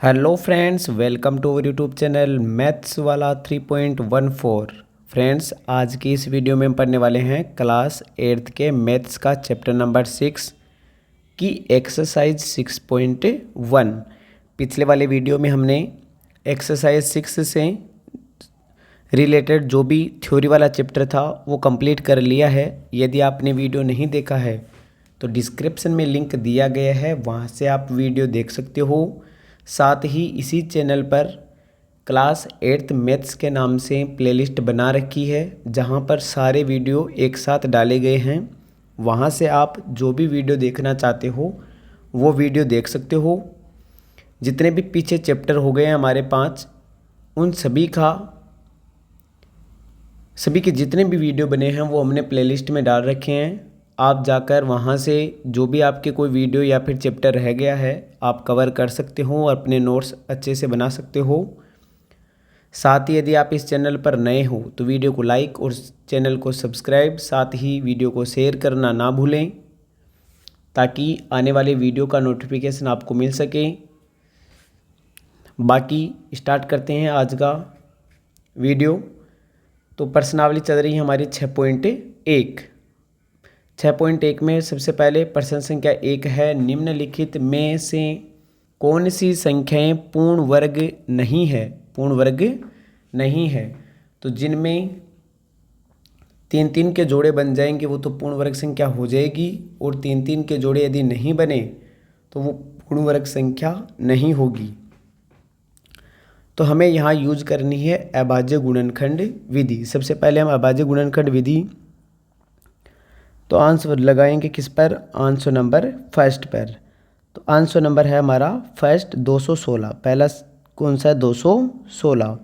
Hello friends, welcome to our YouTube channel maths वाला 3.14। Friends, आज की इस वीडियो में हम पढ़ने वाले हैं क्लास 8th के मैथ्स का चैप्टर नंबर 6 की एक्सरसाइज 6.1। पिछले वाले वीडियो में हमने एक्सरसाइज 6 से रिलेटेड जो भी थ्योरी वाला चैप्टर था वो कंप्लीट कर लिया है। यदि आपने वीडियो नहीं देखा है तो डिस्क्रिप्शन में लिंक दिया गया है, वहाँ से आप वीडियो देख सकते हो। साथ ही इसी चैनल पर क्लास 8th मैथ्स के नाम से प्लेलिस्ट बना रखी है, जहाँ पर सारे वीडियो एक साथ डाले गए हैं। वहाँ से आप जो भी वीडियो देखना चाहते हो वो वीडियो देख सकते हो। जितने भी पीछे चैप्टर हो गए हैं हमारे 5, उन सभी के जितने भी वीडियो बने हैं वो हमने प्लेलिस्ट में डाल रखे हैं। आप जाकर वहाँ से जो भी आपके कोई वीडियो या फिर चैप्टर रह गया है आप कवर कर सकते हो और अपने नोट्स अच्छे से बना सकते हो। साथ ही यदि आप इस चैनल पर नए हो तो वीडियो को लाइक और चैनल को सब्सक्राइब, साथ ही वीडियो को शेयर करना ना भूलें ताकि आने वाले वीडियो का नोटिफिकेशन आपको मिल सके। बाकी स्टार्ट करते हैं आज का वीडियो। तो प्रश्नावली चल रही है हमारी 6.1 में सबसे पहले प्रश्न संख्या 1 है, निम्नलिखित में से कौन सी संख्याएं पूर्ण वर्ग नहीं है। पूर्ण वर्ग नहीं है तो जिनमें 3-3 के जोड़े बन जाएंगे वो तो पूर्ण वर्ग संख्या हो जाएगी, और 3-3 के जोड़े यदि नहीं बने तो वो पूर्ण वर्ग संख्या नहीं होगी। तो हमें यहाँ यूज करनी है अभाज्य गुणनखंड विधि। सबसे पहले हम अभाज्य गुणनखंड विधि तो आंसर लगाएंगे किस पर, आंसर नंबर फर्स्ट पर। तो आंसर नंबर है हमारा फर्स्ट 216। पहला कौन सा है, 216।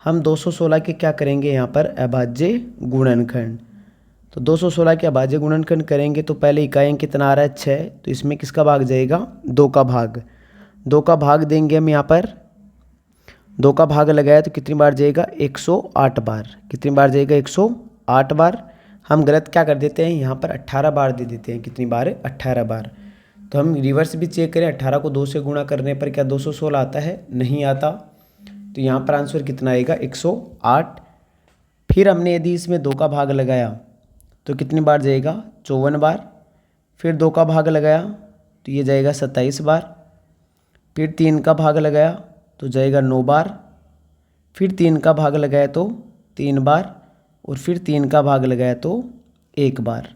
हम 216 के क्या करेंगे यहाँ पर, अभाज्य गुणनखंड। तो 216 के अभाज्य गुणनखंड करेंगे तो पहले इकाई कितना आ रहा है 6, तो इसमें किसका भाग जाएगा, 2 का भाग। 2 का भाग देंगे हम यहाँ पर, 2 का भाग लगाया तो कितनी बार जाएगा, 108 बार। कितनी बार जाएगा, 108 बार। हम गलत क्या कर देते हैं, यहाँ पर 18 बार दे देते हैं। कितनी बार, 18 बार। तो हम रिवर्स भी चेक करें, 18 को 2 से गुणा करने पर क्या 216 आता है, नहीं आता। तो यहाँ पर आंसर कितना आएगा, 108। फिर हमने यदि इसमें 2 का भाग लगाया तो कितनी बार जाएगा, 54 बार। फिर 2 का भाग लगाया तो ये जाएगा 27 बार। फिर 3 का भाग लगाया तो जाएगा 9 बार। फिर 3 का भाग लगाया तो 3 बार, और फिर 3 का भाग लगाया तो 1 बार।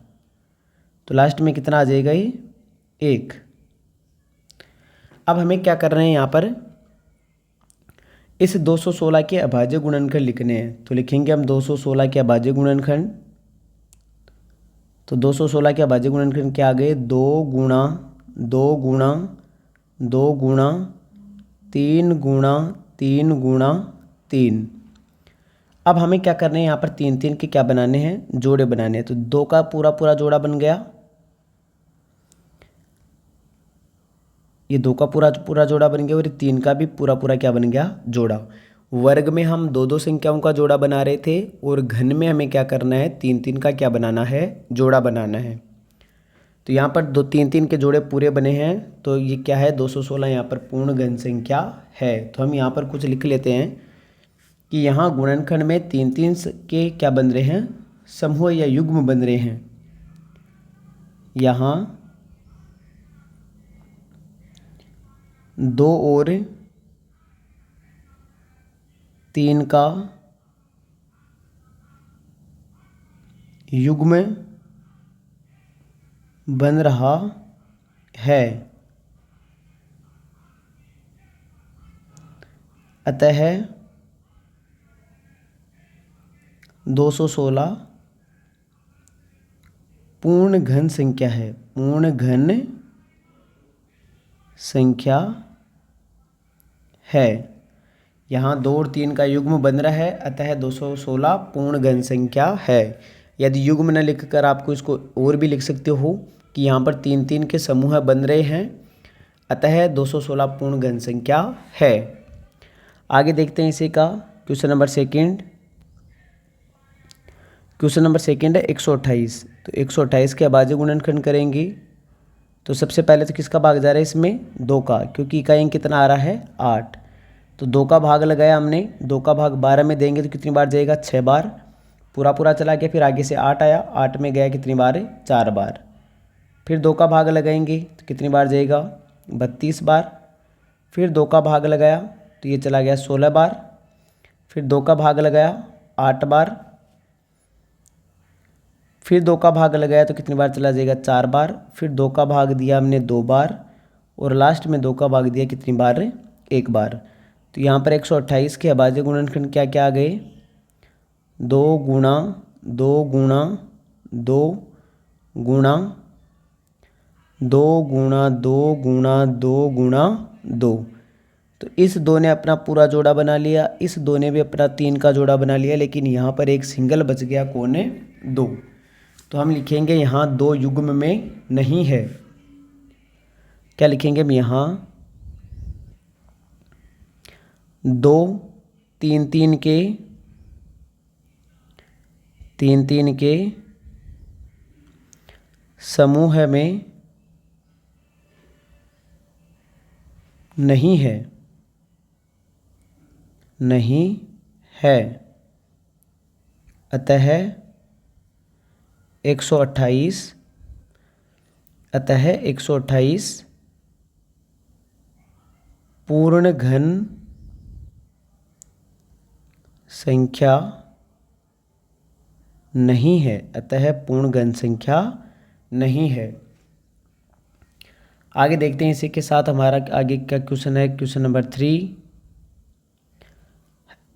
तो लास्ट में कितना आ जाएगा, ये 1। अब हमें क्या कर रहे हैं यहाँ पर, इस 216 के अभाज्य गुणनखंड लिखने हैं। तो लिखेंगे हम 216 के अभाज्य गुणनखंड। तो 216 के अभाज्य गुणनखंड क्या आ गए, 2 गुणा 2 गुणा 2 गुणा 3 गुणा 3 गुणा 3। अब हमें क्या करना है, यहाँ पर 3-3 के क्या बनाने हैं, जोड़े बनाने हैं। तो 2 का पूरा पूरा जोड़ा बन गया, ये 2 का पूरा पूरा जोड़ा बन गया, और 3 का भी पूरा पूरा क्या बन गया, जोड़ा। वर्ग में हम 2-2 संख्याओं का जोड़ा बना रहे थे, और घन में हमें क्या करना है, 3-3 का क्या बनाना है, जोड़ा बनाना है। तो यहाँ पर 2-3-3 के जोड़े पूरे बने हैं, तो ये क्या है, 216 यहाँ पर पूर्ण घन संख्या है। तो हम यहाँ पर कुछ लिख लेते हैं कि यहाँ गुणनखंड में 3-3 के क्या बन रहे हैं, समूह या युग्म बन रहे हैं। यहाँ 2 और 3 का युग्म बन रहा है, अतः 216 पूर्ण घन संख्या है। पूर्ण घन संख्या है। यहाँ 2 और 3 का युग्म बन रहा है, अतः 216 पूर्ण घन संख्या है। यदि युग्म न लिखकर आपको इसको और भी लिख सकते हो कि यहाँ पर 3-3 के समूह बन रहे हैं, अतः 216 पूर्ण घन संख्या है। आगे देखते हैं इसी का question number second. Question number second है 128। तो 128 के अभाज्य गुणनखंड करेंगे तो सबसे पहले तो किसका भाग जा रहा है इसमें, 2 का, क्योंकि इकाई अंक कितना आ रहा है 8। तो 2 का भाग लगाया हमने, 2 का भाग 12 में देंगे तो कितनी बार जाएगा, 6 बार। पूरा पूरा चला गया, फिर आगे से 8 आया, 8 में गया कितनी बार, 4 बार। फिर 2 का भाग लगाएंगे तो कितनी बार जाएगा, 32 बार। फिर 2 का भाग लगाया तो ये चला गया 16 बार। फिर 2 का भाग लगाया 8 बार। फिर 2 का भाग लगाया तो कितनी बार चला जाएगा, 4 बार। फिर 2 का भाग दिया हमने 2 बार, और लास्ट में 2 का भाग दिया कितनी बार, 1 बार। तो यहाँ पर 128 के अभाज्य गुणनखंड क्या क्या आ गए, 2 गुणा 2 गुणा 2 गुणा 2 गुणा 2 गुणा 2 गुणा 2। तो इस 2 ने अपना पूरा जोड़ा बना लिया, इस 2 ने भी अपना 3 का जोड़ा बना लिया, लेकिन यहाँ पर एक सिंगल बच गया, कौन है, 2। तो हम लिखेंगे यहाँ 2 युग्म में नहीं है। क्या लिखेंगे हम यहाँ, 2 3 3 के 3 3 के समूह में नहीं है, नहीं है। अतः 128 पूर्ण घन संख्या नहीं है, अतः पूर्ण घन संख्या नहीं है। आगे देखते हैं, इसी के साथ हमारा आगे का क्वेश्चन है, क्वेश्चन नंबर 3।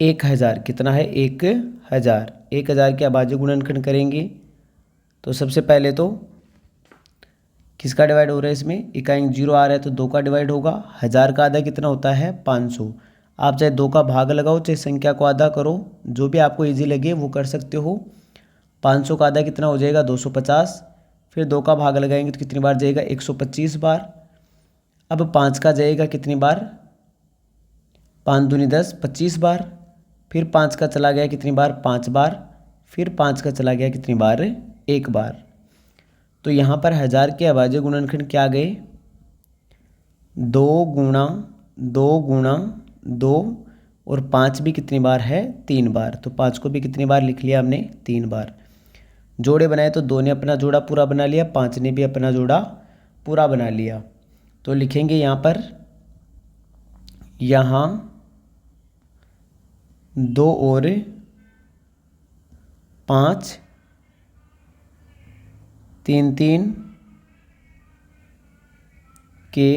1000 कितना है, 1000। 1000 के अभाज्य गुणनखंड करेंगे तो सबसे पहले तो किसका डिवाइड हो रहा है इसमें, इकाई अंक 0 आ रहा है तो 2 का डिवाइड होगा। 1000 का आधा कितना होता है, 500। आप चाहे 2 का भाग लगाओ, चाहे संख्या को आधा करो, जो भी आपको इजी लगे वो कर सकते हो। 500 का आधा कितना हो जाएगा, 250। फिर 2 का भाग लगाएंगे तो कितनी बार जाएगा, 125 बार। अब 5 का जाएगा कितनी बार, 5 दूनी 10, 25 बार। फिर 5 का चला गया कितनी बार, 5 बार। फिर 5 का चला गया कितनी बार, 1 बार। तो यहाँ पर 1000 के अभाज्य गुणनखंड क्या गए, 2 गुणा 2 गुणा 2, और 5 भी कितनी बार है, 3 बार। तो 5 को भी कितनी बार लिख लिया हमने, 3 बार। जोड़े बनाए तो 2 ने अपना जोड़ा पूरा बना लिया, 5 ने भी अपना जोड़ा पूरा बना लिया। तो लिखेंगे यहाँ पर, यहाँ 2 और 5 3 3 के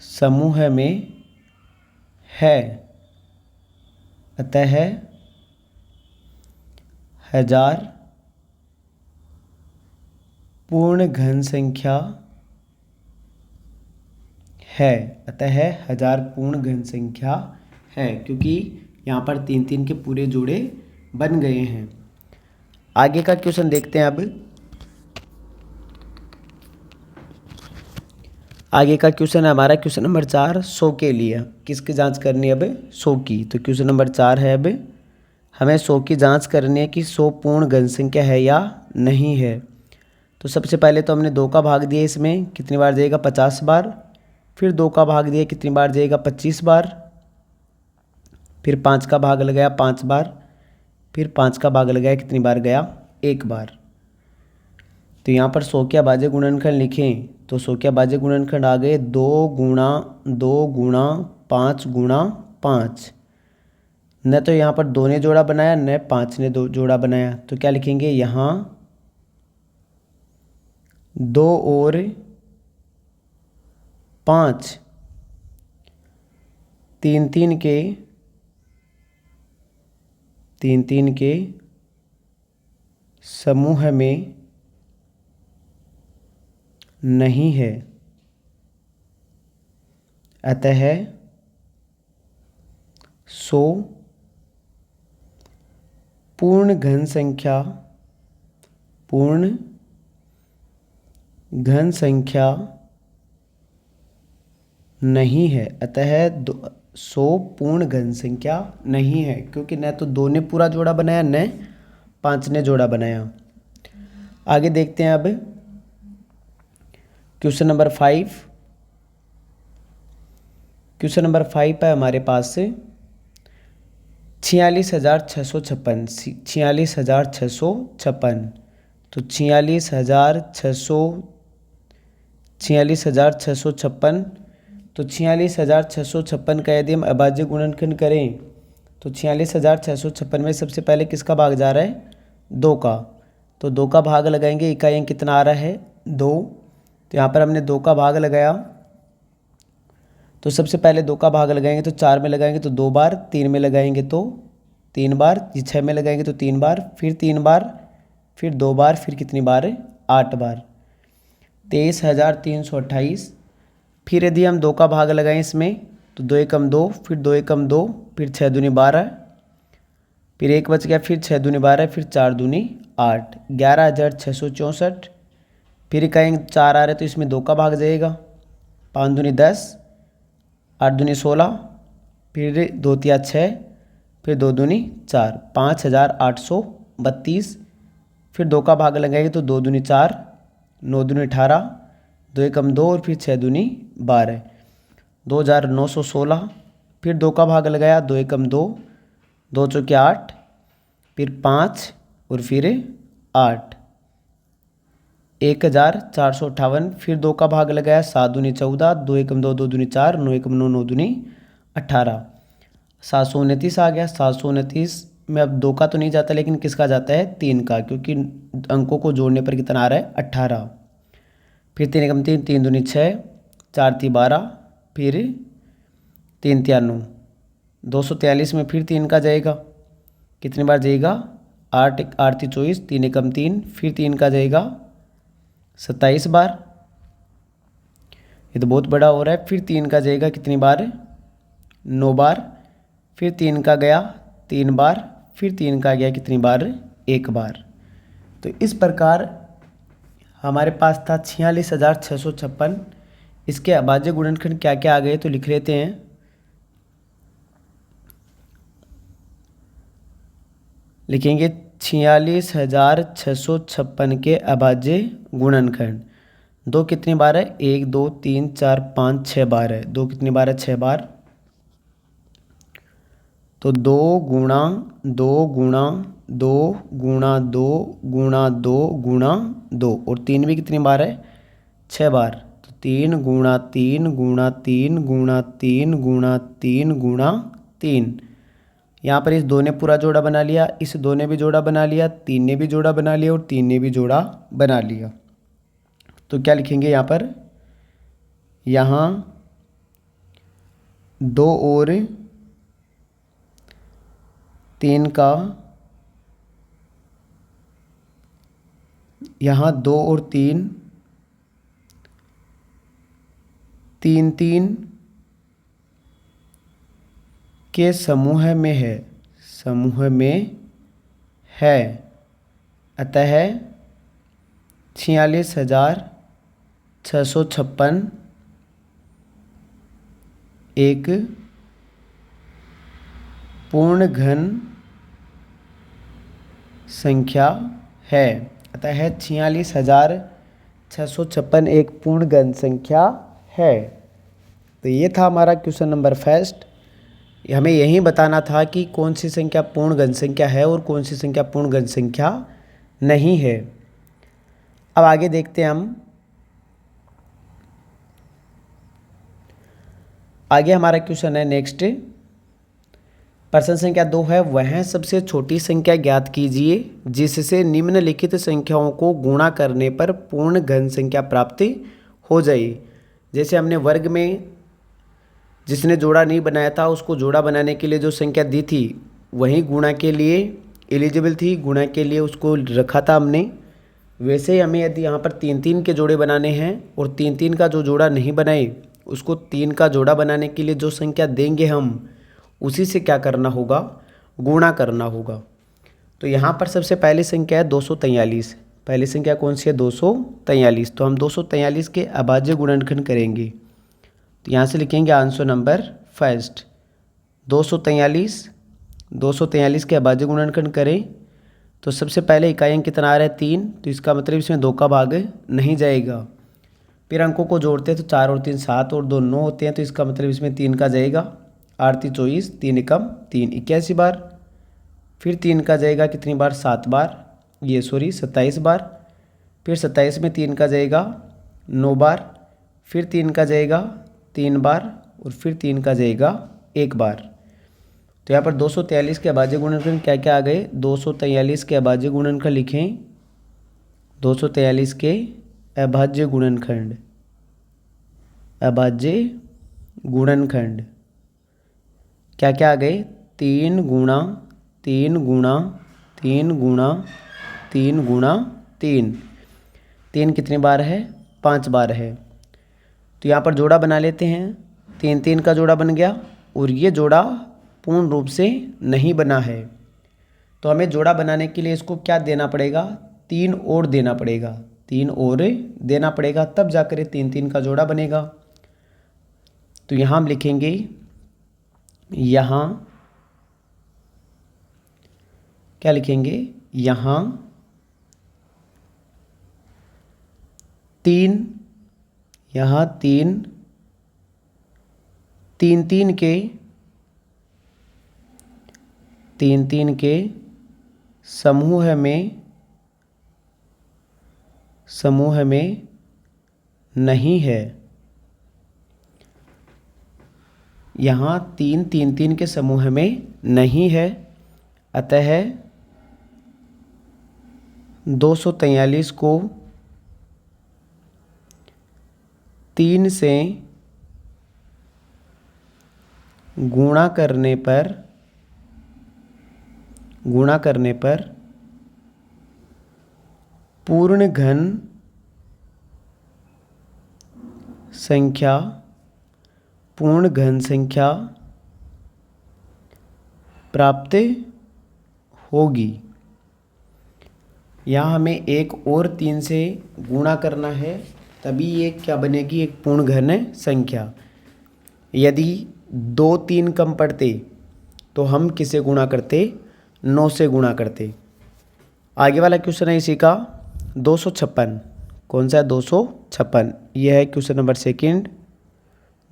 समूह में है, अतः 1000 पूर्ण घन संख्या है, अतः 1000 पूर्ण घन संख्या है, क्योंकि यहाँ पर 3 3 के पूरे जोड़े बन गए हैं। आगे का क्वेश्चन देखते हैं। अब आगे का क्वेश्चन है हमारा क्वेश्चन नंबर 4, 100 के लिए। किसकी जांच करनी है अब, 100 की। तो क्वेश्चन नंबर 4 है, अब हमें 100 की जांच करनी है कि 100 पूर्ण घन संख्या है या नहीं है। तो सबसे पहले तो हमने 2 का भाग दिया, इसमें कितनी बार जाएगा, 50 बार। फिर 2 का भाग दिया, कितनी बार जाएगा, 25 बार। फिर 5 का भाग लगाया, 5 बार। फिर 5 का भाग लगाया, कितनी बार गया, 1 बार। तो यहाँ पर 100 के अभाज्य गुणनखंड लिखें तो 100 के अभाज्य गुणनखंड आ गए 2 गुणा 2 गुणा 5 गुणा 5। न तो यहाँ पर 2 ने जोड़ा बनाया, न 5 ने जोड़ा बनाया। तो क्या लिखेंगे, यहाँ 2 और 5 3 3 के समूह में नहीं है, अतः 100 पूर्ण घन संख्या नहीं है, अतः 100 पूर्ण घन संख्या नहीं है, क्योंकि न तो 2 ने पूरा जोड़ा बनाया, न 5 ने जोड़ा बनाया। आगे देखते हैं अब क्वेश्चन नंबर 5 है हमारे पास से 46,656 46,656। तो 46,656 तो 46,656 का यदि हम अभाज्य गुणनखंड करें तो 46,656 में सबसे पहले किसका भाग जा रहा है? 2 का। तो 2 का भाग लगाएंगे, इकाई अंक कितना आ रहा है? 2। तो यहाँ पर हमने 2 का भाग लगाया, तो सबसे पहले 2 का भाग लगाएंगे तो 4 में लगाएंगे तो 2 बार, 3 में लगाएंगे तो 3 बार, 6 में लगाएंगे तो 3 बार, फिर 3 बार, फिर 2 बार, फिर कितनी बार? 8 बार। 23,328। फिर यदि हम 2 का भाग लगाएं इसमें तो 2 एकम 2, फिर 2 एकम 2, फिर 6 दूनी 12, फिर 1 बच गया, फिर 6 दूनी 12, फिर 4 दूनी 8, 11,664। फिर इकाई अंक 4 आ रहे तो इसमें 2 का भाग जाएगा, 5 दूनी 10, 8 दूनी 16, फिर 2 तिया 6, फिर 2 दूनी 4, 5,832। फिर 2 का भाग लगाएंगे तो 2 दूनी 4, 9 दूनी 18, 2 एकम 2 और फिर 6 दूनी 12, 2,916। फिर 2 का भाग लगाया, 2 एकम 2, 2 चौके 8, फिर 5 और फिर 8, 1,458। फिर 2 का भाग लगाया, 7 दूनी 14, 2 एकम 2, 2 दूनी 4, 9 एकम 9, 9 दूनी 18, 729 आ गया। 729 में अब 2 का तो नहीं जाता, लेकिन किसका जाता है? 3 का, क्योंकि अंकों को जोड़ने पर कितना आ रहा है? 18। फिर 3 एकम 3, 3 दूनी 6, 4 ती 12, फिर 3 तिया 9, 243 में फिर 3 का जाएगा, कितनी बार जाएगा? 8 8 ती 24, 3 एकम 3, फिर 3 का जाएगा 27 बार। ये तो बहुत बड़ा हो रहा है। फिर 3 का जाएगा कितनी बार? 9 बार। फिर 3 का गया 3 बार, फिर 3 का गया कितनी बार? 1 बार। तो इस प्रकार हमारे पास था 46,656। इसके अभाज्य गुणनखंड क्या क्या आ गए तो लिख लेते हैं। लिखेंगे 46,656 के अभाज्य गुणनखंड। 2 कितनी बार है? 1 2 3 4 5 6 बार है। 2 कितनी बार है? 6 बार। तो 2 गुणा 2 गुणा 2 गुणा 2 गुणा 2 गुणा 2, और 3 भी कितनी बार है? 6 बार। तो 3 गुणा 3 गुणा 3 गुणा 3 गुणा 3 गुणा 3। यहाँ पर इस 2 ने पूरा जोड़ा बना लिया, इस 2 ने भी जोड़ा बना लिया, 3 ने भी जोड़ा बना लिया और 3 ने भी जोड़ा बना लिया। तो क्या लिखेंगे यहाँ पर? यहाँ 2 और 3 का, यहाँ 2 और 3 3 3 के समूह में है, समूह में है। अतः 46,656 एक पूर्ण घन संख्या है। अतः 46,656 एक पूर्ण घन संख्या है। तो ये था हमारा क्वेश्चन नंबर फर्स्ट। हमें यही बताना था कि कौन सी संख्या पूर्ण घन संख्या है और कौन सी संख्या पूर्ण घन संख्या नहीं है। अब आगे देखते हैं हम। आगे हमारा क्वेश्चन है नेक्स्ट, प्रश्न संख्या 2 है, वह सबसे छोटी संख्या ज्ञात कीजिए जिससे निम्नलिखित संख्याओं को गुणा करने पर पूर्ण घन संख्या प्राप्त हो जाए। जैसे हमने वर्ग में जिसने जोड़ा नहीं बनाया था उसको जोड़ा बनाने के लिए जो संख्या दी थी वही गुणा के लिए एलिजिबल थी, गुणा के लिए उसको रखा था हमने। वैसे ही हमें यदि यहाँ पर 3 3 के जोड़े बनाने हैं और 3 3 का जो जोड़ा नहीं बनाए उसको 3 का जोड़ा बनाने के लिए जो संख्या देंगे हम उसी से क्या करना होगा? गुणा करना होगा। तो यहाँ पर सबसे पहली संख्या है 243। पहली संख्या कौन सी है? 243। तो हम 243 के अभाज्य गुणनखंड करेंगे। तो यहाँ से लिखेंगे आंसर नंबर फर्स्ट 243 के अभाज्य गुणनखंड करें तो सबसे पहले इकाई अंक कितना आ रहा है? 3। तो इसका मतलब इसमें 2 का भाग नहीं जाएगा। फिर अंकों को जोड़ते हैं तो 4 और 3 7 और 2 9 होते हैं, तो इसका मतलब इसमें 3 का जाएगा 8 3 24, 3 एकम 3 81 बार। फिर 3 का जाएगा कितनी बार 7 बार, ये सॉरी 27 बार। फिर 27 में 3 का जाएगा 9 बार। फिर 3 का जाएगा 3 बार और फिर 3 का जाएगा 1 बार। तो यहाँ पर 243 के अभाज्य गुणनखंड क्या क्या आ गए, 243 के अभाज्य गुणनखंड लिखें, 243 के अभाज्य गुणनखंड, अभाज्य गुणनखंड क्या क्या आ गए, 3 गुणा 3 गुणा 3 गुणा 3 गुणा 3। 3 कितनी बार है, 5 बार है। तो यहाँ पर जोड़ा बना लेते हैं, 3 3 का जोड़ा बन गया और ये जोड़ा पूर्ण रूप से नहीं बना है, तो हमें जोड़ा बनाने के लिए इसको क्या देना पड़ेगा, 3 और देना पड़ेगा, 3 और देना पड़ेगा, तब जाकर ये 3 3 का जोड़ा बनेगा। तो यहाँ हम लिखेंगे, यहाँ क्या लिखेंगे, यहाँ 3, यहाँ 3 3 3 के 3 3 के समूह में नहीं है। यहाँ 3 3 3 के समूह में नहीं है, अतः 243 को 3 से गुणा करने पर पूर्ण घन संख्या प्राप्त होगी। यहाँ हमें 1 और 3 से गुणा करना है, तभी ये क्या बनेगी, एक पूर्ण घन संख्या। यदि 2 3 कम पड़ते तो हम किसे गुणा करते, 9 से गुणा करते। आगे वाला क्वेश्चन है इसी का 256, कौन सा है 256, यह है क्वेश्चन नंबर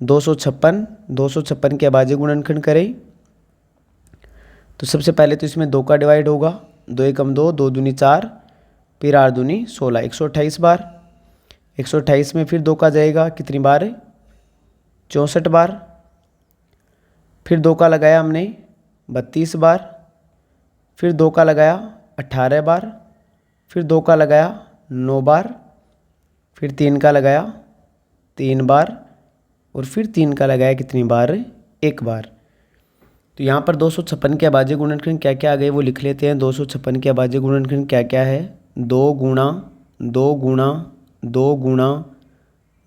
2। 256 के अभाज्य गुणनखंड करें तो सबसे पहले तो इसमें 2 का डिवाइड होगा, 2 एकम 2, 2 दूनी 4, फिर 8 दूनी 16, 128 बार। 128 में फिर 2 का जाएगा कितनी बार, 64 बार। फिर 2 का लगाया हमने 32 बार। फिर 2 का लगाया 18 बार। फिर 2 का लगाया 9 बार। फिर 3 का लगाया 3 बार और फिर 3 का लगाया कितनी बार, 1 बार। तो यहाँ पर 256 के अभाज्य गुणनखंड क्या क्या आ गए वो लिख लेते हैं। 256 के अभाज्य गुणनखंड क्या क्या है, 2 गुणा 2 गुणा 2 गुणा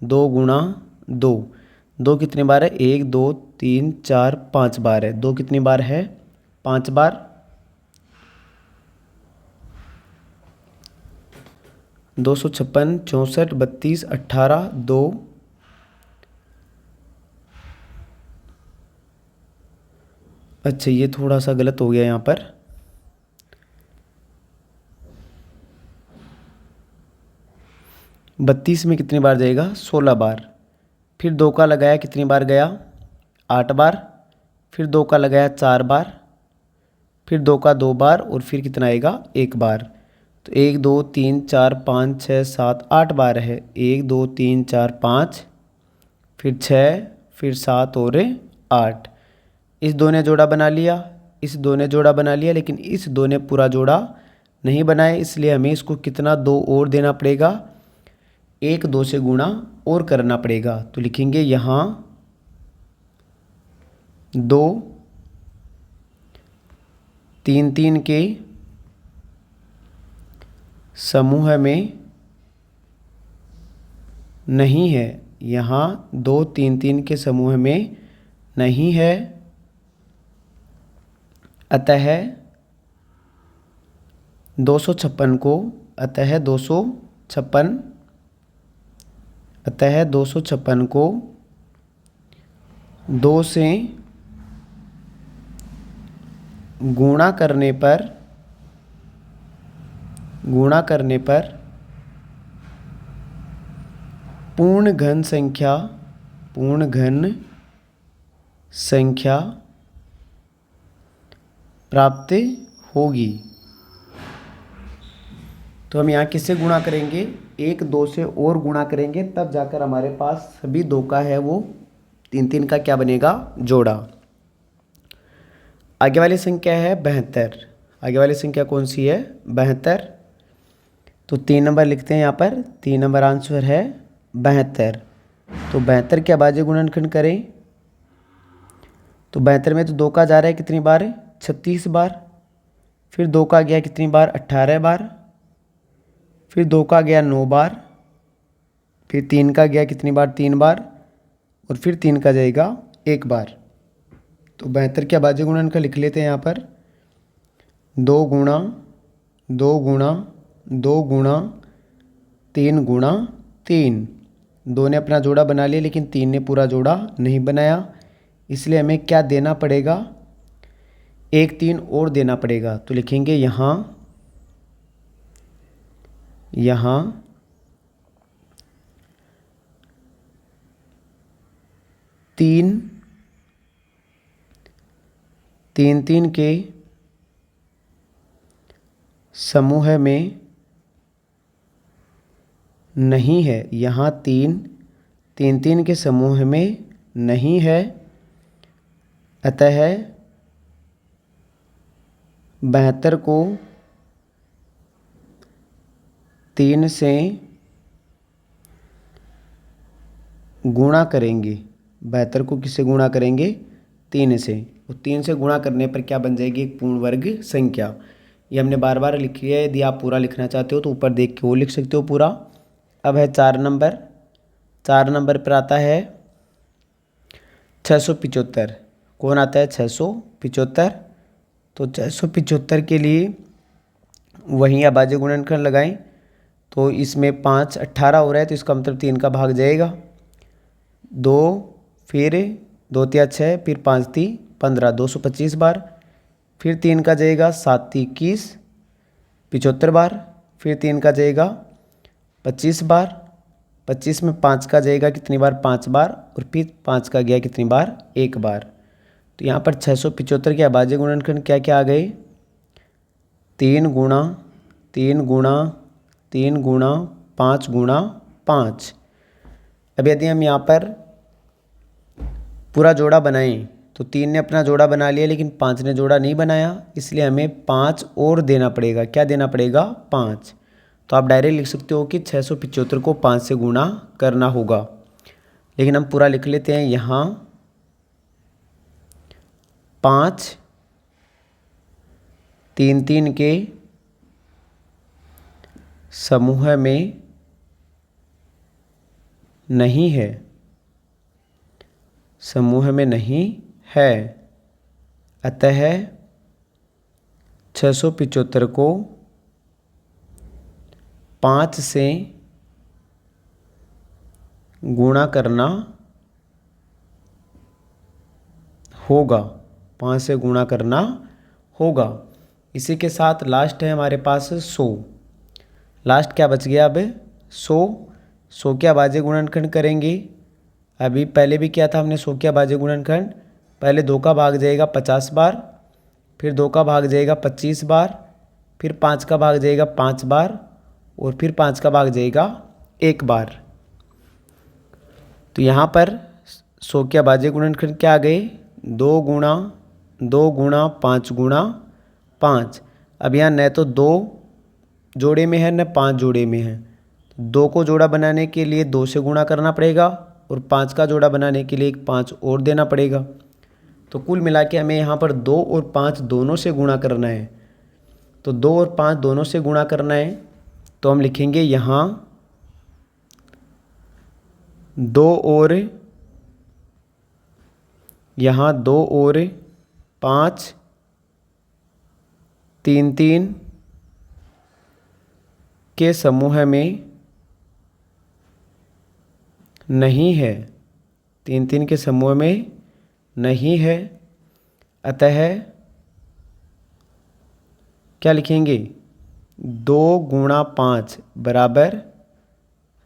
2 गुणा 2। 2 कितनी बार है, 1 2 3 4 5 बार है। 2 कितनी बार है, 5 बार। 256 64 32 18 2। अच्छा ये थोड़ा सा गलत हो गया यहाँ पर, बत्तीस में कितनी बार जाएगा, 16 बार। फिर 2 का लगाया कितनी बार गया, 8 बार। फिर 2 का लगाया 4 बार। फिर 2 का 2 बार और फिर कितना आएगा, 1 बार। तो 1 2 3 4 5 6 7 8 बार है। 1 2 3 4 5, फिर 6, फिर 7 और 8। इस 2 ने जोड़ा बना लिया, इस 2 ने जोड़ा बना लिया, लेकिन इस 2 ने पूरा जोड़ा नहीं बनाया, इसलिए हमें इसको कितना 2 और देना पड़ेगा, 1 2 से गुणा और करना पड़ेगा। तो लिखेंगे यहाँ 2 3 3 के समूह में नहीं है। यहाँ 2 3 3 के समूह में नहीं है, अतः 256 को, अतः 256 को 2 से गुणा करने पर पूर्ण घन संख्या प्राप्त होगी। तो हम यहाँ किससे गुणा करेंगे? 1 2 से और गुणा करेंगे, तब जाकर हमारे पास सभी 2 का है वो 3 3 का क्या बनेगा? जोड़ा। आगे वाली संख्या है 72। आगे वाली संख्या कौन सी है? 72। तो 3 नंबर लिखते हैं यहाँ पर। 3 नंबर आंसर है 72। तो 72 के अभाज्य गुणनखंड करें तो 72 में तो 2 का जा रहा है कितनी बार? 36 बार। फिर 2 का गया कितनी बार? 18 बार। फिर 2 का गया 9 बार। फिर 3 का गया कितनी बार? 3 बार। और फिर 3 का जाएगा 1 बार। तो 72 के अभाज्य गुणनखंड लिख लेते हैं यहाँ पर। 2 गुणा 2 गुणा 2 गुणा 3 गुणा 3। 2 ने अपना जोड़ा बना लिया, लेकिन 3 ने पूरा जोड़ा नहीं बनाया, इसलिए हमें क्या देना पड़ेगा? 1 3 और देना पड़ेगा। तो लिखेंगे यहाँ 3 3 3 के समूह में नहीं है। यहाँ 3 3 3 के समूह में नहीं है, अतः 72 को 3 से गुणा करेंगे। 72 को किससे गुणा करेंगे? 3 से। और 3 से गुणा करने पर क्या बन जाएगी? एक पूर्ण वर्ग संख्या। ये हमने बार बार लिखी है। यदि आप पूरा लिखना चाहते हो तो ऊपर देख के वो लिख सकते हो पूरा। अब है 4 नंबर। 4 नंबर पर आता है 675। कौन आता है? 675। तो 675 के लिए वहीं अभाज्य गुणनखंड लगाएं। तो इसमें 5 18 हो रहा है, तो इसका मतलब 3 का भाग जाएगा। 2 फिर 2 तिया 6, फिर 5 ती 15, 225 बार। फिर 3 का जाएगा 7 ती 21, 75 बार। फिर 3 का जाएगा 25 बार। 25 में 5 का जाएगा कितनी बार? 5 बार। और फिर 5 का गया कितनी बार? 1 बार। तो यहाँ पर 675 के अभाज्य गुणनखंड क्या क्या आ गए? 3 गुणा 3 गुणा 3 गुणा 5 गुणा 5। अब यदि हम यहाँ पर पूरा जोड़ा बनाएं तो 3 ने अपना जोड़ा बना लिया, लेकिन 5 ने जोड़ा नहीं बनाया, इसलिए हमें 5 और देना पड़ेगा। क्या देना पड़ेगा? 5। तो आप डायरेक्ट लिख सकते हो कि 675 को 5 से गुणा करना होगा, लेकिन हम पूरा लिख लेते हैं। यहाँ 5 3 3 के समूह में नहीं है। समूह में नहीं है, अतः 675 को 5 से गुणा करना होगा। 5 से गुणा करना होगा। इसी के साथ लास्ट है हमारे पास 100। लास्ट क्या बच गया? अब 100। 100 के अभाज्य गुणनखंड करेंगे। अभी पहले भी किया था हमने 100 के अभाज्य गुणनखंड। पहले 2 का भाग जाएगा 50 बार, फिर 2 का भाग जाएगा 25 बार, फिर 5 का भाग जाएगा 5 बार, और फिर 5 का भाग जाएगा 1 बार। तो यहाँ पर 100 के अभाज्य गुणनखंड क्या आ गए? 2 गुणा 2 गुणा 5 गुणा 5। अब यहाँ न तो 2 जोड़े में है न 5 जोड़े में है। 2 को जोड़ा बनाने के लिए 2 से गुणा करना पड़ेगा, और 5 का जोड़ा बनाने के लिए 5 और देना पड़ेगा। तो कुल मिला के हमें यहाँ पर 2 और 5 दोनों से गुणा करना है। तो 2 और 5 दोनों से गुणा करना है, तो हम लिखेंगे यहाँ 2 और 5 3 3 के समूह में नहीं है। 3 3 के समूह में नहीं है, अतः क्या लिखेंगे? 2 गुणा 5 बराबर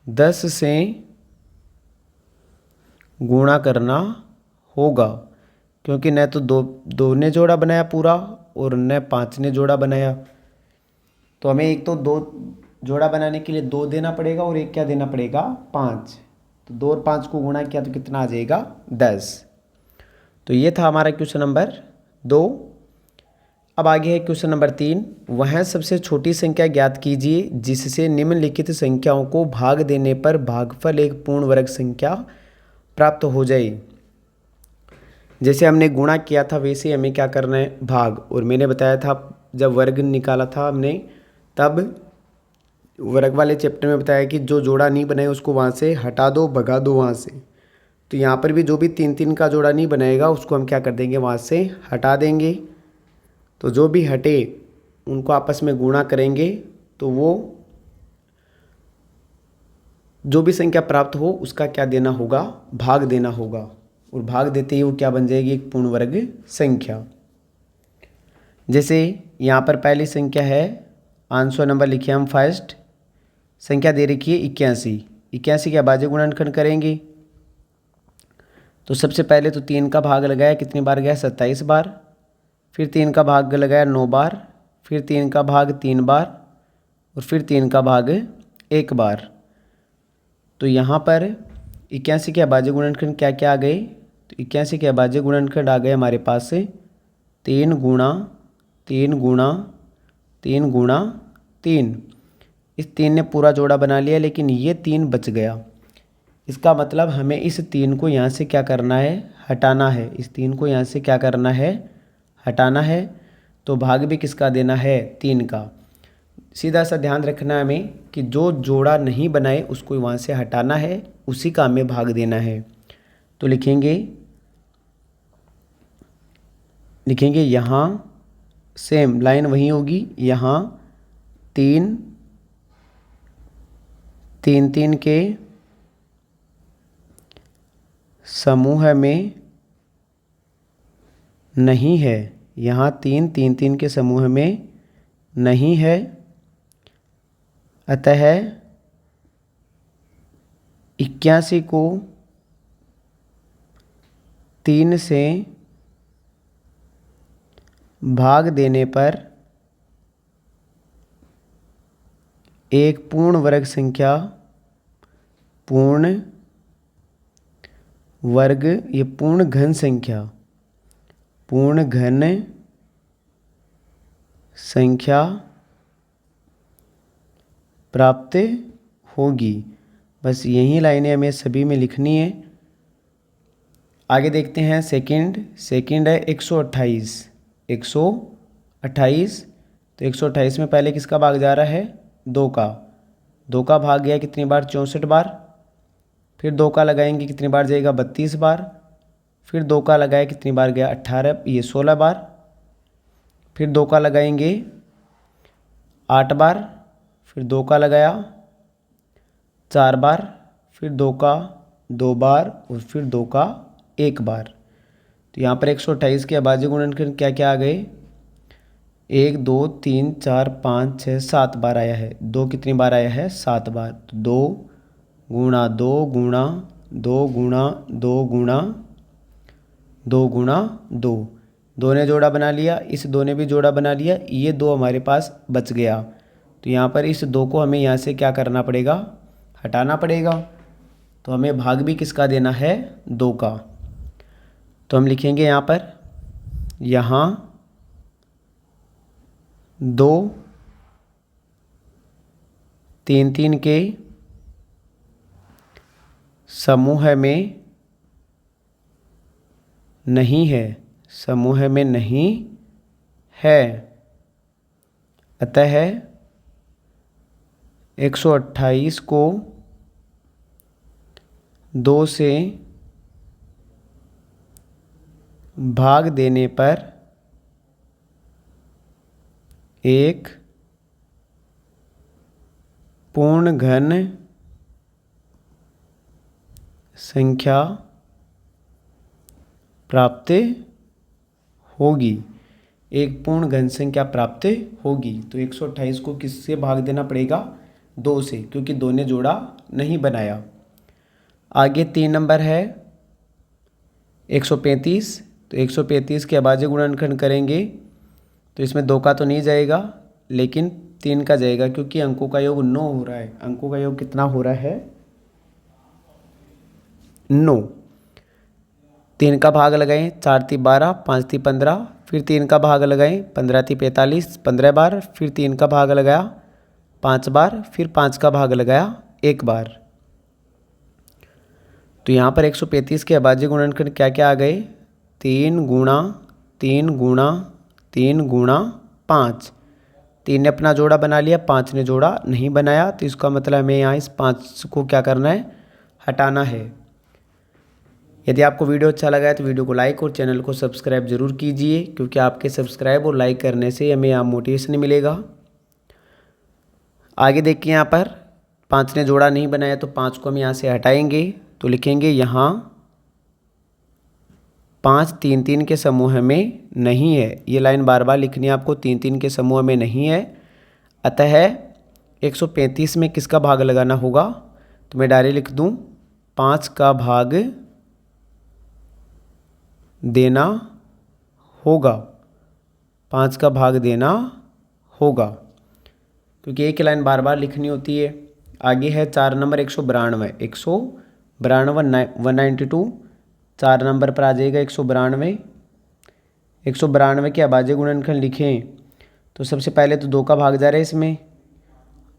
10 से गुणा करना होगा, क्योंकि न तो दो ने जोड़ा बनाया पूरा और न 5 ने जोड़ा बनाया। तो हमें एक तो 2 जोड़ा बनाने के लिए 2 देना पड़ेगा और एक क्या देना पड़ेगा, 5। तो 2 और 5 को गुणा किया तो कितना आ जाएगा, 10। तो ये था हमारा क्वेश्चन नंबर 2। अब आगे है क्वेश्चन नंबर 3। वह सबसे छोटी संख्या ज्ञात कीजिए जिससे निम्नलिखित संख्याओं को भाग देने पर भागफल एक पूर्ण वर्ग संख्या प्राप्त हो जाए। जैसे हमने गुणा किया था वैसे हमें क्या करना है, भाग। और मैंने बताया था जब वर्ग निकाला था हमने, तब वर्ग वाले चैप्टर में बताया कि जो जोड़ा नहीं बनाए उसको वहाँ से हटा दो, भगा दो वहाँ से। तो यहाँ पर भी जो भी 3-3 का जोड़ा नहीं बनाएगा उसको हम क्या कर देंगे, वहाँ से हटा देंगे। तो जो भी हटे उनको आपस में गुणा करेंगे तो वो जो भी संख्या प्राप्त हो उसका क्या देना होगा, भाग देना होगा। और भाग देते ही वो क्या बन जाएगी, एक पूर्ण वर्ग संख्या। जैसे यहाँ पर पहली संख्या है, आंसर नंबर लिखे हम फर्स्ट। संख्या दे रखी है 81। 81 के अभाज्य गुणनखंड करेंगे तो सबसे पहले तो 3 का भाग लगाया, कितनी बार गया, 27 बार। फिर 3 का भाग लगाया 9 बार। फिर 3 का भाग 3 बार और फिर 3 का भाग 1 बार। तो यहाँ पर 81 के अभाज्य गुणनखंड क्या क्या आ गए, तो 81 के अभाज्य गुणनखंड आ गए हमारे पास 3 गुणा 3 गुणा 3 गुणा 3। इस 3 ने पूरा जोड़ा बना लिया, लेकिन ये 3 बच गया। इसका मतलब हमें इस 3 को यहाँ से क्या करना है, हटाना है। इस 3 को यहाँ से क्या करना है, हटाना है। तो भाग भी किसका देना है, 3 का। सीधा सा ध्यान रखना है हमें कि जो जोड़ा नहीं बनाए उसको वहाँ से हटाना है, उसी का हमें भाग देना है। तो लिखेंगे यहाँ सेम लाइन वही होगी, यहाँ 3 3 3 के समूह में नहीं है। यहाँ 3 3 3 के समूह में नहीं है, अतः 81 को 3 से भाग देने पर एक पूर्ण वर्ग संख्या, पूर्ण वर्ग, ये पूर्ण घन संख्या, पूर्ण घन संख्या प्राप्त होगी। बस यही लाइनें हमें सभी में लिखनी है। आगे देखते हैं सेकंड है 128। 128, तो 128 में पहले किसका भाग जा रहा है, 2 का। 2 का भाग गया कितनी बार, 64 बार। फिर 2 का लगाएंगे कितनी बार जाएगा, 32 बार। फिर 2 का लगाया कितनी बार गया, 16 बार। फिर 2 का लगाएंगे 8 बार। फिर 2 का लगाया 4 बार। फिर 2 का 2 बार और फिर 2 का 1 बार। तो यहाँ पर 128 के अभाज्य गुणनखंड क्या क्या आ गए, 1 2 3 4 5 6 7 बार आया है। 2 कितनी बार आया है, 7 बार। तो 2 गुणा 2 गुणा 2 गुणा 2 गुणा 2 गुणा 2। 2 ने जोड़ा बना लिया, इस 2 ने भी जोड़ा बना लिया, ये 2 हमारे पास बच गया। तो यहाँ पर इस 2 को हमें यहाँ से क्या करना पड़ेगा, हटाना पड़ेगा। तो हमें भाग भी किसका देना है, 2 का। तो हम लिखेंगे यहाँ पर, यहाँ 2 3 3 के समूह में नहीं है, समूह में नहीं है, अतः 128 को 2 से भाग देने पर एक पूर्ण घन संख्या प्राप्त होगी। एक पूर्ण घन संख्या प्राप्त होगी। तो 128 को किससे भाग देना पड़ेगा, 2 से, क्योंकि 2 ने जोड़ा नहीं बनाया। आगे 3 नंबर है 135, तो 135 के अभाज्य गुणनखंड करेंगे तो इसमें 2 का तो नहीं जाएगा, लेकिन 3 का जाएगा, क्योंकि अंकों का योग 9 हो रहा है। अंकों का योग कितना हो रहा है? 9। 3 का भाग लगाएं, 4 × 3 = 12, 5 × 3 = 15, फिर 3 का भाग लगाएं, 15 × 3 = 45, 15 बार, फिर 3 का भाग लगाया 5 बार, फिर 5 का भाग लगाया 1 बार। तो यहाँ पर 135 के अभाज्य गुणनखंड क्या क्या आ गए? 3 × 3 × 3 × 5। 3 ने अपना जोड़ा बना लिया, 5 ने जोड़ा नहीं बनाया, तो इसका मतलब हमें यहाँ इस 5 को क्या करना है? हटाना है। यदि आपको वीडियो अच्छा लगा है तो वीडियो को लाइक और चैनल को सब्सक्राइब जरूर कीजिए, क्योंकि आपके सब्सक्राइब और लाइक करने से हमें यहाँ मोटिवेशन मिलेगा। आगे देखिए, यहाँ पर 5 ने जोड़ा नहीं बनाया तो 5 को हम यहाँ से हटाएंगे, तो लिखेंगे यहाँ 5 3 3 के समूह में नहीं है। ये लाइन बार बार लिखनी है आपको, 3 3 के समूह में नहीं है। अतः 135 में किसका भाग लगाना होगा? तो मैं डायरेक्ट लिख दूँ 5 का भाग देना होगा। 5 का भाग देना होगा, क्योंकि एक लाइन बार बार लिखनी होती है। आगे है 4 नंबर 192। 192 4 नंबर पर आ जाएगा 192। 192 के अभाज्य गुणनखंड लिखें तो सबसे पहले तो 2 का भाग जा रहा है इसमें,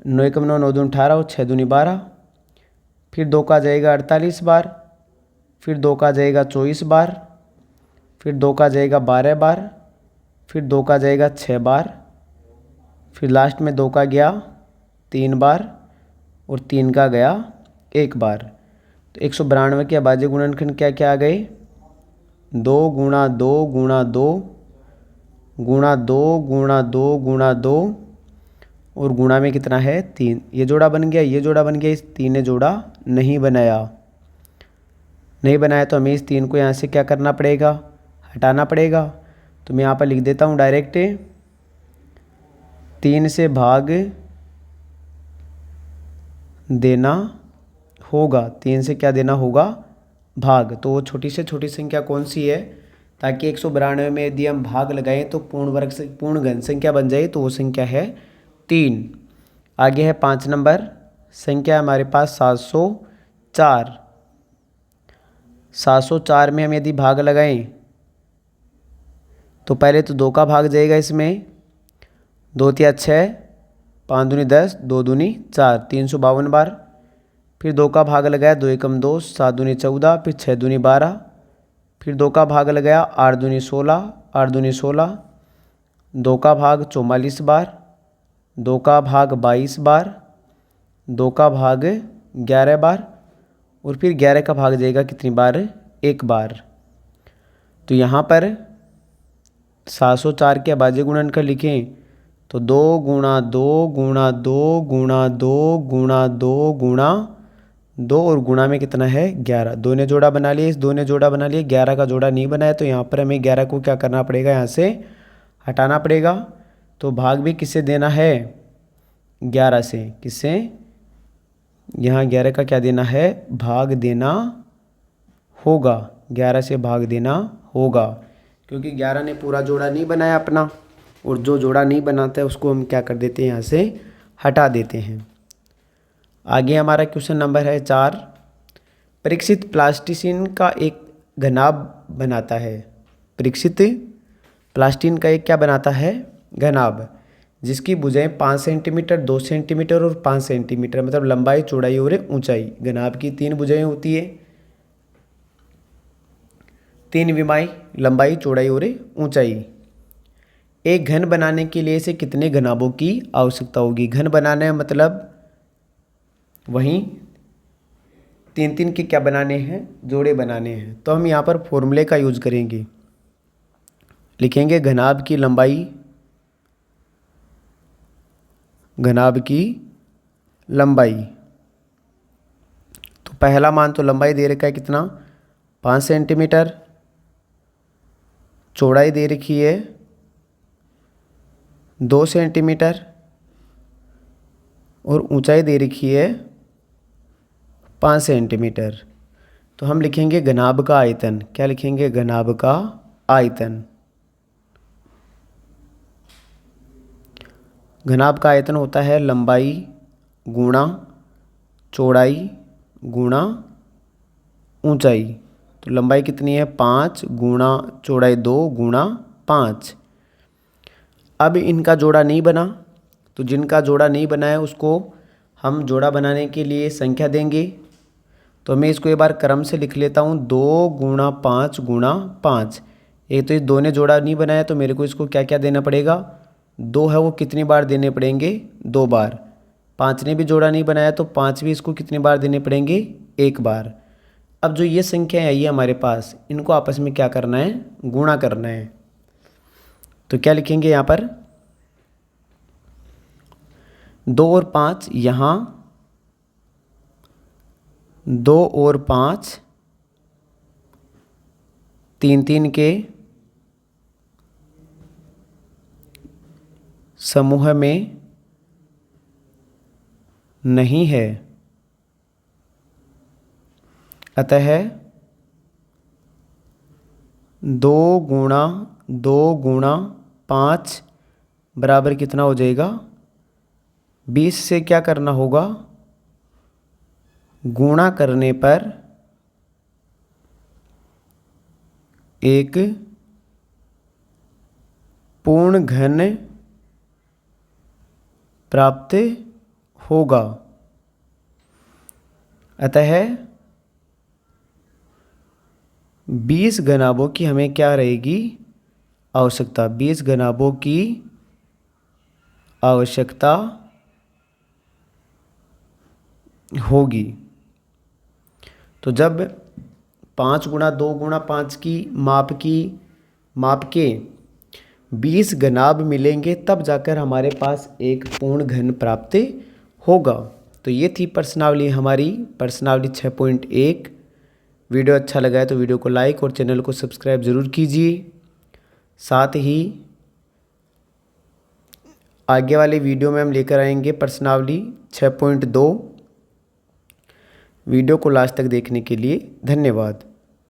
9 × 9 = 9 × 2 = 18 और 6 × 2 = 12। फिर 2 का जाएगा 48 बार, फिर 2 का जाएगा 24 बार, फिर 2 का जाएगा 12 बार, फिर 2 का जाएगा 6 बार, फिर लास्ट में 2 का गया 3 बार और 3 का गया 1 बार। तो 192 के अभाज्य गुणनखंड क्या क्या आ गए? 2 × 2 × 2 × 2 × 2 × 2 और गुणा में कितना है? 3। ये जोड़ा बन गया, ये जोड़ा बन गया, इस 3 ने जोड़ा नहीं बनाया। नहीं बनाया तो हमें इस 3 को यहाँ से क्या करना पड़ेगा? हटाना पड़ेगा। तो मैं यहाँ पर लिख देता हूँ डायरेक्ट 3 से भाग देना होगा। 3 से क्या देना होगा? भाग। तो वो छोटी से छोटी संख्या कौन सी है, ताकि 192 में यदि हम भाग लगाएं तो पूर्ण वर्ग से पूर्ण घन संख्या बन जाए, तो वो संख्या है 3। आगे है 5 नंबर संख्या हमारे पास 704। 704 में हम यदि भाग लगाएं तो पहले तो 2 का भाग जाएगा इसमें, 2 × 6 = 5 × 10 2 × 2 = 4 352 बार। फिर 2 का भाग लगाया, 2 × 2 7 × 2 = 14, फिर 6 × 2 = 12, फिर 2 का भाग लगाया 8 × 2 = 16 8 × 2 = 16, 2 का भाग 44 बार, 2 का भाग 22 बार, 2 का भाग 11 बार और फिर 11 का भाग जाएगा कितनी बार? 1 बार। तो यहाँ पर 704 के अभाज्य गुणनखंड लिखें तो 2 × 2 × 2 × 2 × 2 × 2 और गुणा में कितना है? 11। 2 ने जोड़ा बना लिया, इस 2 ने जोड़ा बना लिया, 11 का जोड़ा नहीं बनाया, तो यहाँ पर हमें 11 को क्या करना पड़ेगा? यहाँ से हटाना पड़ेगा। तो भाग भी किससे देना है? 11 से। किससे? यहाँ 11 का क्या देना है? भाग देना होगा। 11 से भाग देना होगा, क्योंकि 11 ने पूरा जोड़ा नहीं बनाया अपना, और जो जोड़ा नहीं बनाता है उसको हम क्या कर देते हैं? यहाँ से हटा देते हैं। आगे हमारा क्वेश्चन नंबर है 4। परीक्षित प्लास्टिसिन का एक घनाभ बनाता है। परीक्षित प्लास्टिन का एक क्या बनाता है? घनाभ, जिसकी भुजाएं 5 सेंटीमीटर 2 सेंटीमीटर और 5 सेंटीमीटर, मतलब लंबाई चौड़ाई और ऊंचाई। घनाभ की 3 भुजाएं होती है, 3 विमाएं, लंबाई चौड़ाई और ऊंचाई। एक घन बनाने के लिए इसे कितने घनाभों की आवश्यकता होगी? घन बनाने मतलब वहीं 3 3 के क्या बनाने हैं? जोड़े बनाने हैं। तो हम यहाँ पर फॉर्मूले का यूज करेंगे। लिखेंगे घनाभ की लंबाई, घनाभ की लंबाई। तो पहला मान तो लंबाई दे रखा है कितना? 5 सेंटीमीटर, चौड़ाई दे रखी है 2 सेंटीमीटर और ऊंचाई दे रखी है 5 सेंटीमीटर। तो हम लिखेंगे घनाभ का आयतन। क्या लिखेंगे? घनाभ का आयतन। घनाभ का आयतन होता है लंबाई गुणा चौड़ाई गुणा ऊंचाई। तो लंबाई कितनी है? 5 गुणा चौड़ाई 2 गुणा 5। अब इनका जोड़ा नहीं बना, तो जिनका जोड़ा नहीं बना है उसको हम जोड़ा बनाने के लिए संख्या देंगे। तो मैं इसको एक बार क्रम से लिख लेता हूँ। 2 गुणा 5 गुणा 5। एक तो इस 2 ने जोड़ा नहीं बनाया तो मेरे को इसको क्या क्या देना पड़ेगा? 2 है वो कितनी बार देने पड़ेंगे? 2 बार। 5 ने भी जोड़ा नहीं बनाया तो 5 भी इसको कितनी बार देने पड़ेंगे? 1 बार। अब जो ये संख्या आई है हमारे पास, इनको आपस में क्या करना है? गुणा करना है। तो क्या लिखेंगे यहाँ पर? 2 और 5 यहाँ, 2 और 5 3 3 के समूह में नहीं है, अतः 2 गुणा 2 गुणा 5 बराबर कितना हो जाएगा? 20 से क्या करना होगा? गुणा करने पर एक पूर्ण घन प्राप्त होगा। अतः 20 घनाभों की हमें क्या रहेगी? आवश्यकता। 20 घनाभों की आवश्यकता होगी। तो जब 5 गुणा 2 गुणा 5 की माप के 20 घनाभ मिलेंगे तब जाकर हमारे पास एक पूर्ण घन प्राप्त होगा। तो ये थी प्रश्नावली हमारी, प्रश्नावली 6.1। वीडियो अच्छा लगा है तो वीडियो को लाइक और चैनल को सब्सक्राइब ज़रूर कीजिए। साथ ही आगे वाले वीडियो में हम लेकर आएंगे प्रश्नावली 6.2। वीडियो को लास्ट तक देखने के लिए धन्यवाद।